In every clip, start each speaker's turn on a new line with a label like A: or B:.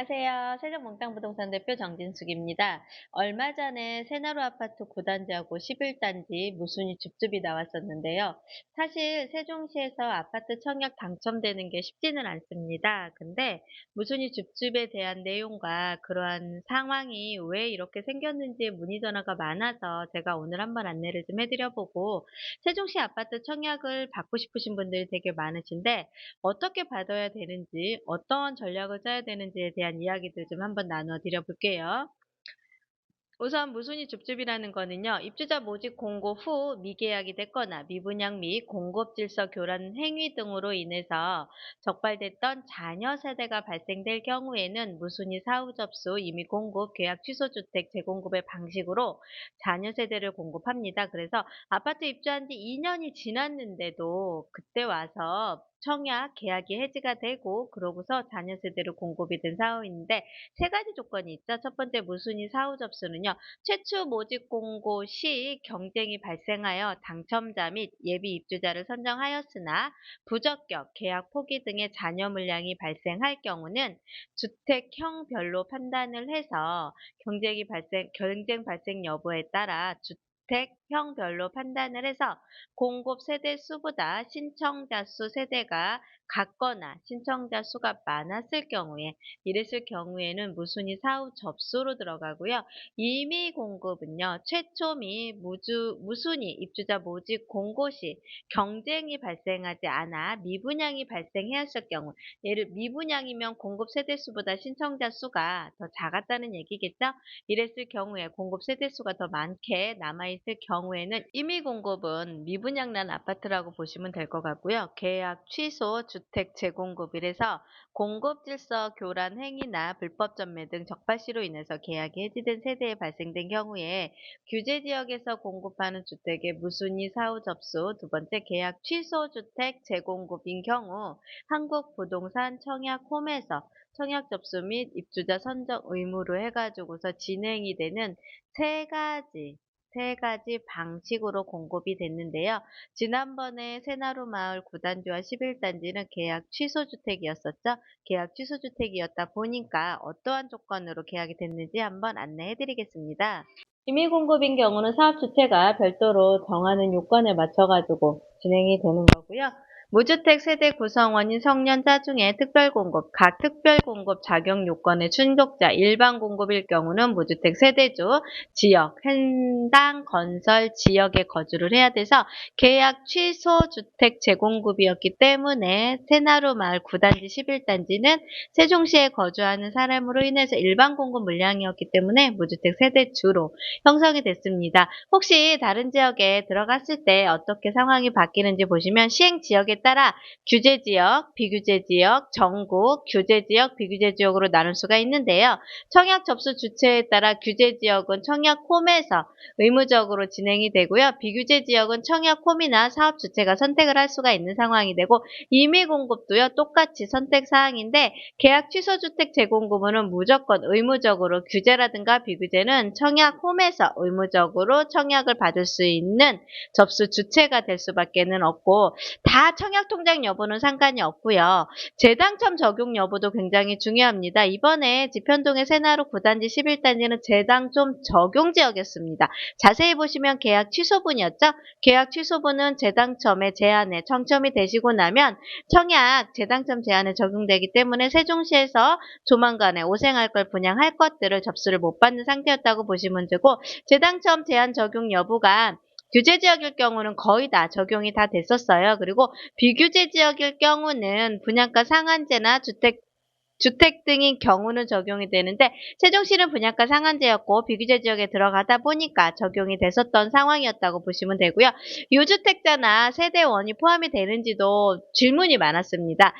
A: 안녕하세요. 세종몽땅부동산 대표 정진숙입니다. 얼마 전에 새나루 아파트 9단지하고 11단지 무순위 줍줍이 나왔었는데요. 사실 세종시에서 아파트 청약 당첨되는 게 쉽지는 않습니다. 근데 무순위 줍줍에 대한 내용과 그러한 상황이 왜 이렇게 생겼는지에 문의 전화가 많아서 제가 오늘 한번 안내를 좀 해드려보고, 세종시 아파트 청약을 받고 싶으신 분들이 되게 많으신데 어떻게 받아야 되는지, 어떤 전략을 짜야 되는지에 대한 이야기들 좀 한번 나눠 드려 볼게요. 우선 무순위 줍줍이라는 거는요, 입주자 모집 공고 후 미계약이 됐거나 미분양 및 공급 질서 교란 행위 등으로 인해서 적발됐던 잔여 세대가 발생될 경우에는 무순위 사후 접수, 임의 공급, 계약 취소 주택 재공급의 방식으로 잔여 세대를 공급합니다. 그래서 아파트 입주한 지 2년이 지났는데도 그때 와서 청약 계약이 해지가 되고 그러고서 잔여 세대로 공급이 된 사후인데, 세 가지 조건이 있죠. 첫 번째 무순위 사후 접수는요, 최초 모집 공고 시 경쟁이 발생하여 당첨자 및 예비 입주자를 선정하였으나 부적격, 계약 포기 등의 잔여 물량이 발생할 경우는 주택형별로 판단을 해서 경쟁 발생 여부에 따라 주택형별로 판단을 해서 공급 세대 수보다 신청자 수 세대가 같거나 신청자 수가 많았을 경우에, 이랬을 경우에는 무순위 사후 접수로 들어가고요. 임의 공급은요, 최초 및 무순위 입주자 모집 공고 시 경쟁이 발생하지 않아 미분양이 발생하였을 경우, 예를 미분양이면 공급 세대 수보다 신청자 수가 더 작았다는 얘기겠죠? 이랬을 경우에 공급 세대 수가 더 많게 남아있을 경우에는 임의 공급은 미분양 난 아파트라고 보시면 될 것 같고요. 계약 취소 주택 재공급, 이래서 공급 질서 교란 행위나 불법 전매 등 적발시로 인해서 계약이 해지된 세대에 발생된 경우에 규제 지역에서 공급하는 주택의 무순위 사후 접수, 두 번째 계약 취소 주택 재공급인 경우 한국부동산 청약홈에서 청약 접수 및 입주자 선정 의무로 해가지고서 진행이 되는 세 가지 세 가지 방식으로 공급이 됐는데요. 지난번에 새나루 마을 9단지와 11단지는 계약 취소 주택이었었죠. 계약 취소 주택이었다 보니까 어떠한 조건으로 계약이 됐는지 한번 안내해 드리겠습니다. 임의 공급인 경우는 사업 주체가 별도로 정하는 요건에 맞춰가지고 진행이 되는 거고요. 무주택 세대 구성원인 성년자 중에 특별공급, 각 특별공급 자격 요건의 충족자, 일반 공급일 경우는 무주택 세대주, 지역, 해당 건설 지역에 거주를 해야 돼서 계약 취소 주택 재공급이었기 때문에 새나루 마을 9단지, 11단지는 세종시에 거주하는 사람으로 인해서 일반 공급 물량이었기 때문에 무주택 세대주로 형성이 됐습니다. 혹시 다른 지역에 들어갔을 때 어떻게 상황이 바뀌는지 보시면 시행 지역에 따라 규제 지역, 비규제 지역, 전국, 규제 지역, 비규제 지역으로 나눌 수가 있는데요. 청약 접수 주체에 따라 규제 지역은 청약홈에서 의무적으로 진행이 되고요. 비규제 지역은 청약홈이나 사업 주체가 선택을 할 수가 있는 상황이 되고, 임의 공급도요, 똑같이 선택 사항인데 계약 취소 주택 재공급은 무조건 의무적으로, 규제라든가 비규제는 청약홈에서 의무적으로 청약을 받을 수 있는 접수 주체가 될 수밖에는 없고, 다 청약 통장 여부는 상관이 없고요. 재당첨 적용 여부도 굉장히 중요합니다. 이번에 지편동의 새나루 9단지, 11단지는 재당첨 적용 지역이었습니다. 자세히 보시면 계약 취소분이었죠. 계약 취소분은 재당첨의 제한에 청첨이 되시고 나면 청약 재당첨 제한에 적용되기 때문에 세종시에서 조만간에 오생할 걸 분양할 것들을 접수를 못 받는 상태였다고 보시면 되고, 재당첨 제한 적용 여부가 규제 지역일 경우는 거의 다 적용이 다 됐었어요. 그리고 비규제 지역일 경우는 분양가 상한제나 주택 등인 경우는 적용이 되는데, 세종시는 분양가 상한제였고 비규제 지역에 들어가다 보니까 적용이 됐었던 상황이었다고 보시면 되고요. 유주택자나 세대원이 포함이 되는지도 질문이 많았습니다.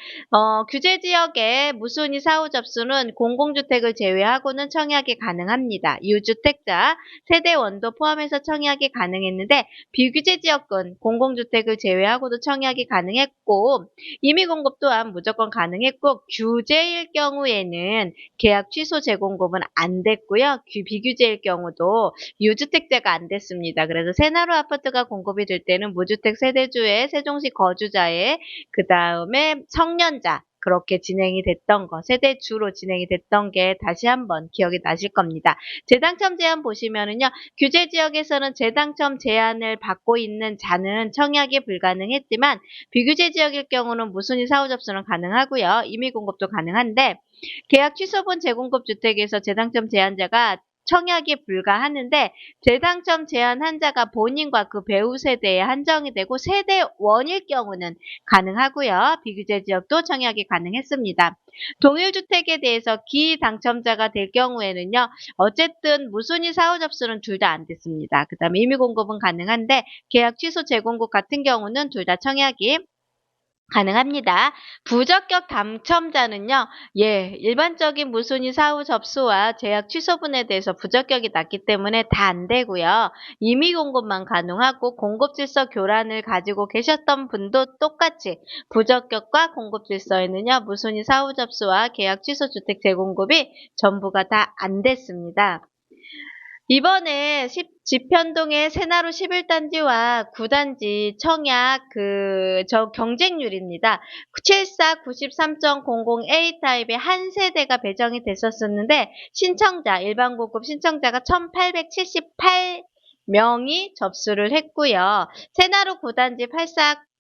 A: 규제 지역에 무순위 사후 접수는 공공주택을 제외하고는 청약이 가능합니다. 유주택자, 세대원도 포함해서 청약이 가능했는데, 비규제 지역은 공공주택을 제외하고도 청약이 가능했고, 임의 공급 또한 무조건 가능했고, 규제일 경우에는 계약 취소 재공급은 안 됐고요. 비규제일 경우도 유주택자가 안 됐습니다. 그래서 새나루 아파트가 공급이 될 때는 무주택 세대주의 세종시 거주자의, 그 다음에 성년자, 그렇게 진행이 됐던 거, 세대주로 진행이 됐던 게 다시 한번 기억이 나실 겁니다. 재당첨 제한 보시면은요, 규제 지역에서는 재당첨 제한을 받고 있는 자는 청약이 불가능했지만 비규제 지역일 경우는 무순위 사후 접수는 가능하고요. 임의 공급도 가능한데 계약 취소분 재공급 주택에서 재당첨 제한자가 청약이 불가하는데 재당첨 제한 한자가 본인과 그 배우 세대에 한정이 되고 세대원일 경우는 가능하고요. 비규제 지역도 청약이 가능했습니다. 동일주택에 대해서 기당첨자가 될 경우에는요. 어쨌든 무순위 사후 접수는 둘 다 안 됐습니다. 그 다음에 임의 공급은 가능한데 계약 취소 재공급 같은 경우는 둘 다 청약이 가능합니다. 부적격 당첨자는요, 일반적인 무순위 사후 접수와 제약 취소분에 대해서 부적격이 났기 때문에 다 안 되고요. 임의 공급만 가능하고 공급 질서 교란을 가지고 계셨던 분도 똑같이 부적격과 공급 질서에는요, 무순위 사후 접수와 계약 취소 주택 재공급이 전부가 다 안 됐습니다. 이번에 지편동의 새나루 11단지와 9단지 청약 경쟁률입니다. 74 93.00A 타입의 한 세대가 배정이 됐었는데 일반 공급 신청자가 1878명이 접수를 했고요. 새나루 9단지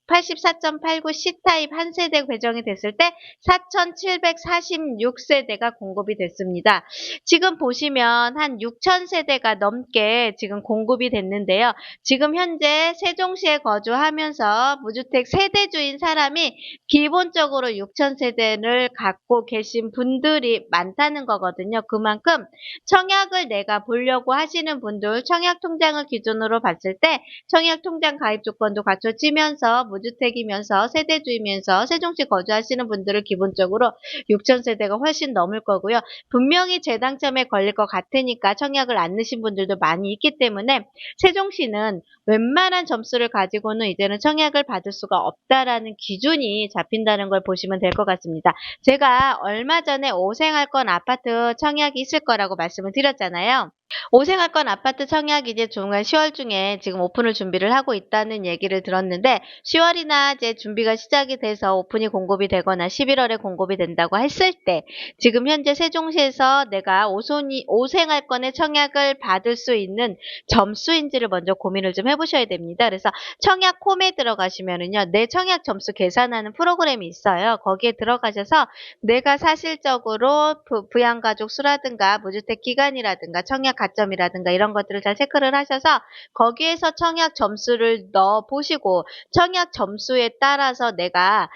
A: 84.89 C타입 한 세대 배정이 됐을 때 4,746세대가 공급이 됐습니다. 지금 보시면 한 6,000세대가 넘게 지금 공급이 됐는데요. 지금 현재 세종시에 거주하면서 무주택 세대주인 사람이 기본적으로 6,000세대를 갖고 계신 분들이 많다는 거거든요. 그만큼 청약을 내가 보려고 하시는 분들, 청약통장을 기준으로 봤을 때 청약통장 가입 조건도 갖춰지면서 무주택이면서 세대주이면서 세종시 거주하시는 분들을 기본적으로 6,000세대가 훨씬 넘을 거고요. 분명히 재당첨에 걸릴 것 같으니까 청약을 안 넣으신 분들도 많이 있기 때문에 세종시는 웬만한 점수를 가지고는 이제는 청약을 받을 수가 없다라는 기준이 잡힌다는 걸 보시면 될 것 같습니다. 제가 얼마 전에 오생활권 아파트 청약이 있을 거라고 말씀을 드렸잖아요. 오생활권 아파트 청약이 이제 조만간 10월 중에 지금 오픈을 준비를 하고 있다는 얘기를 들었는데 10월이나 이제 준비가 시작이 돼서 오픈이 공급이 되거나 11월에 공급이 된다고 했을 때 지금 현재 세종시에서 내가 오생활권의 청약을 받을 수 있는 점수인지를 먼저 고민을 좀 해보셔야 됩니다. 그래서 청약홈에 들어가시면은요, 내 청약 점수 계산하는 프로그램이 있어요. 거기에 들어가셔서 내가 사실적으로 부양가족 수라든가 무주택 기간이라든가 청약 가점이라든가 이런 것들을 잘 체크를 하셔서 거기에서 청약 점수를 넣어 보시고 청약 점수에 따라서 내가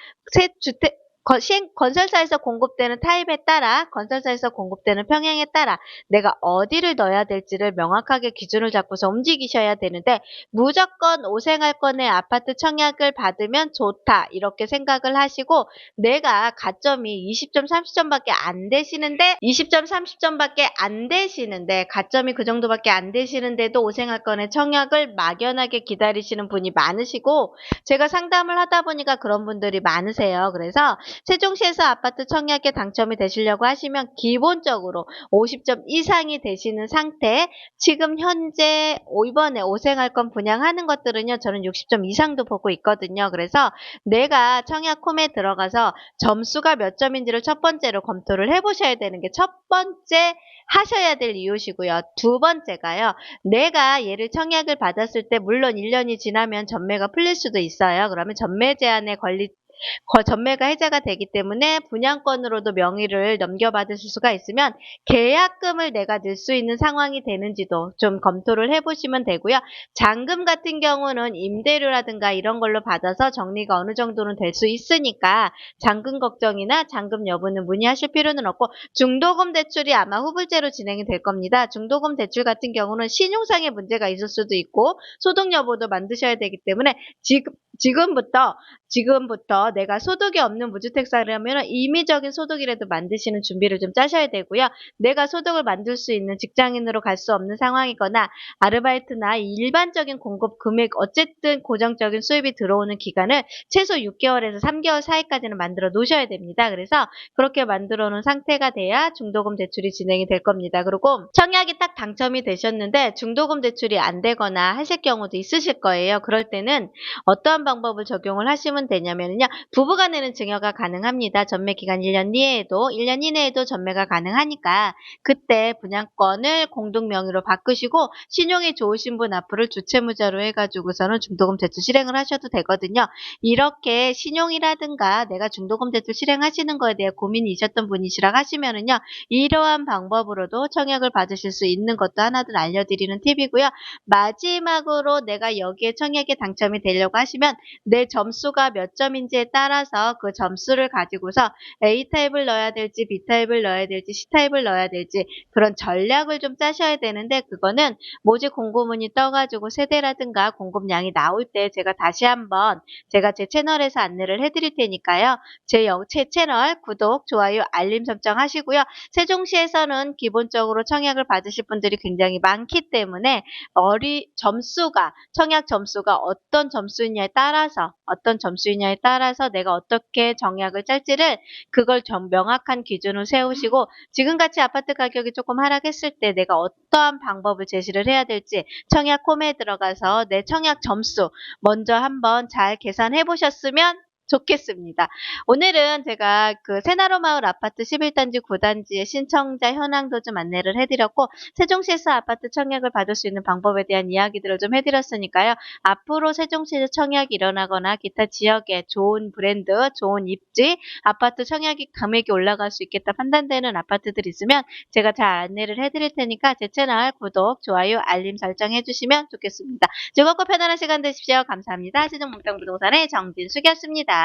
A: 건설사에서 공급되는 타입에 따라, 건설사에서 공급되는 평형에 따라 내가 어디를 넣어야 될지를 명확하게 기준을 잡고서 움직이셔야 되는데 무조건 오생활권의 아파트 청약을 받으면 좋다 이렇게 생각을 하시고 내가 가점이 20점, 30점밖에 안 되시는데 20점, 30점밖에 안 되시는데 가점이 그 정도밖에 안 되시는데도 오생활권의 청약을 막연하게 기다리시는 분이 많으시고 제가 상담을 하다 보니까 그런 분들이 많으세요. 그래서 세종시에서 아파트 청약에 당첨이 되시려고 하시면 기본적으로 50점 이상이 되시는 상태, 지금 현재 이번에 오생활권 분양하는 것들은요, 저는 60점 이상도 보고 있거든요. 그래서 내가 청약홈에 들어가서 점수가 몇 점인지를 첫 번째로 검토를 해보셔야 되는 게 첫 번째 하셔야 될 이유시고요. 두 번째가요, 내가 얘를 청약을 받았을 때 물론 1년이 지나면 전매가 풀릴 수도 있어요. 그러면 전매 제한에 전매가 해제가 되기 때문에 분양권으로도 명의를 넘겨받으실 수가 있으면 계약금을 내가 넣을 수 있는 상황이 되는지도 좀 검토를 해보시면 되고요. 잔금 같은 경우는 임대료라든가 이런 걸로 받아서 정리가 어느 정도는 될 수 있으니까 잔금 걱정이나 잔금 여부는 문의하실 필요는 없고 중도금 대출이 아마 후불제로 진행이 될 겁니다. 중도금 대출 같은 경우는 신용상의 문제가 있을 수도 있고 소득 여부도 만드셔야 되기 때문에 지금부터 내가 소득이 없는 무주택자라면 임의적인 소득이라도 만드시는 준비를 좀 짜셔야 되고요. 내가 소득을 만들 수 있는 직장인으로 갈 수 없는 상황이거나 아르바이트나 일반적인 공급 금액 어쨌든 고정적인 수입이 들어오는 기간을 최소 6개월에서 3개월 사이까지는 만들어 놓으셔야 됩니다. 그래서 그렇게 만들어 놓은 상태가 돼야 중도금 대출이 진행이 될 겁니다. 그리고 청약이 딱 당첨이 되셨는데 중도금 대출이 안 되거나 하실 경우도 있으실 거예요. 그럴 때는 어떠한 방법을 적용을 하시면 되냐면요. 부부간에는 증여가 가능합니다. 전매 기간 1년 이내에도 1년 이내에도 전매가 가능하니까 그때 분양권을 공동 명의로 바꾸시고 신용이 좋으신 분 앞으로 주채무자로 해가지고서는 중도금 대출 실행을 하셔도 되거든요. 이렇게 신용이라든가 내가 중도금 대출 실행하시는 거에 대해 고민이셨던 분이시라 하시면은요. 이러한 방법으로도 청약을 받으실 수 있는 것도 하나들 알려드리는 팁이고요. 마지막으로 내가 여기에 청약에 당첨이 되려고 하시면 내 점수가 몇 점인지에 따라서 그 점수를 가지고서 A타입을 넣어야 될지 B타입을 넣어야 될지 C타입을 넣어야 될지 그런 전략을 좀 짜셔야 되는데 그거는 모집 공고문이 떠가지고 세대라든가 공급량이 나올 때 제가 다시 한번 제가 제 채널에서 안내를 해드릴 테니까요. 제 채널 구독, 좋아요, 알림 설정하시고요. 세종시에서는 기본적으로 청약을 받으실 분들이 굉장히 많기 때문에 청약 점수가 어떤 점수이냐에 따라서 내가 어떻게 정약을 짤지를 그걸 명확한 기준을 세우시고 지금같이 아파트 가격이 조금 하락했을 때 내가 어떠한 방법을 제시를 해야 될지 청약 홈에 들어가서 내 청약 점수 먼저 한번 잘 계산해 보셨으면 좋겠습니다. 오늘은 제가 그 새나루마을 아파트 11단지 9단지의 신청자 현황도 좀 안내를 해드렸고 세종시에서 아파트 청약을 받을 수 있는 방법에 대한 이야기들을 좀 해드렸으니까요. 앞으로 세종시에서 청약이 일어나거나 기타 지역에 좋은 브랜드, 좋은 입지, 아파트 청약이 금액이 올라갈 수 있겠다 판단되는 아파트들 있으면 제가 잘 안내를 해드릴 테니까 제 채널 구독, 좋아요, 알림 설정해 주시면 좋겠습니다. 즐겁고 편안한 시간 되십시오. 감사합니다. 세종몽땅부동산의 정진숙이었습니다.